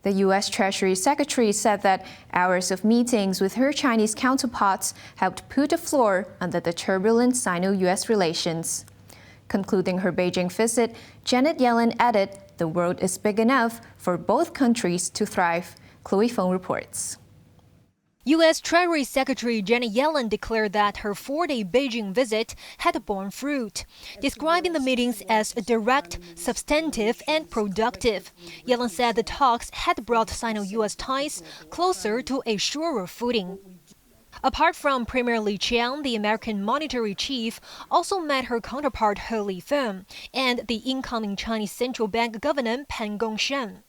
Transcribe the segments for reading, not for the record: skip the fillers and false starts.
The US Treasury Secretary said that hours of meetings with her Chinese counterparts helped put a floor under the turbulent Sino-US relations. Concluding her Beijing visit, Janet Yellen added, "The world is big enough for both countries to thrive." Chloe Feng reports. US Treasury Secretary Janet Yellen declared that her 4-day Beijing visit had borne fruit, describing the meetings as direct, substantive, and productive. Yellen said the talks had brought Sino-US ties closer to a surer footing. Apart from Premier Li Qiang, the American monetary chief also met her counterpart He Lifeng and the incoming Chinese central bank governor Pan Gongshan.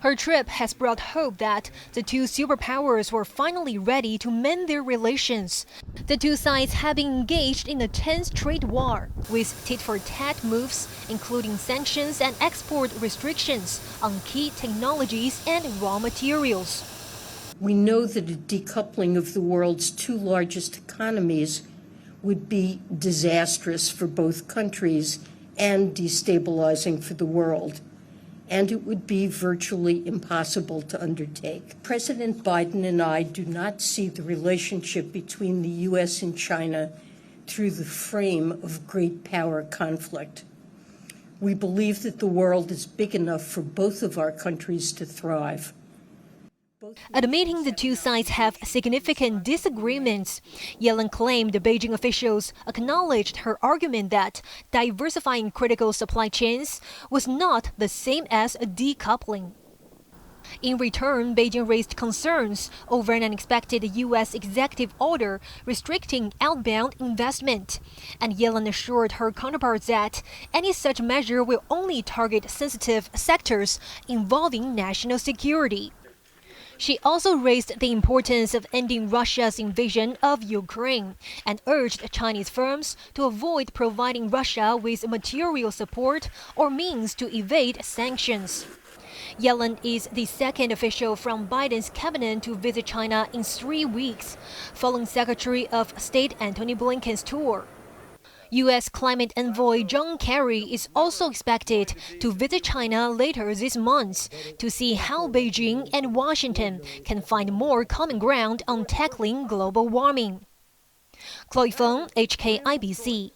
Her trip has brought hope that the two superpowers were finally ready to mend their relations. The two sides have been engaged in a tense trade war, with tit-for-tat moves, including sanctions and export restrictions on key technologies and raw materials. We know that a decoupling of the world's two largest economies would be disastrous for both countries and destabilizing for the world, and it would be virtually impossible to undertake. President Biden and I do not see the relationship between the U.S. and China through the frame of great power conflict. We believe that the world is big enough for both of our countries to thrive. At a meeting, the two sides have significant disagreements. Yellen claimed the Beijing officials acknowledged her argument that diversifying critical supply chains was not the same as decoupling. In return, Beijing raised concerns over an unexpected U.S. executive order restricting outbound investment. And Yellen assured her counterparts that any such measure will only target sensitive sectors involving national security. She also raised the importance of ending Russia's invasion of Ukraine and urged Chinese firms to avoid providing Russia with material support or means to evade sanctions. Yellen is the second official from Biden's cabinet to visit China in 3 weeks, following Secretary of State Antony Blinken's tour. U.S. climate envoy John Kerry is also expected to visit China later this month to see how Beijing and Washington can find more common ground on tackling global warming. Chloe Feng, HKIBC.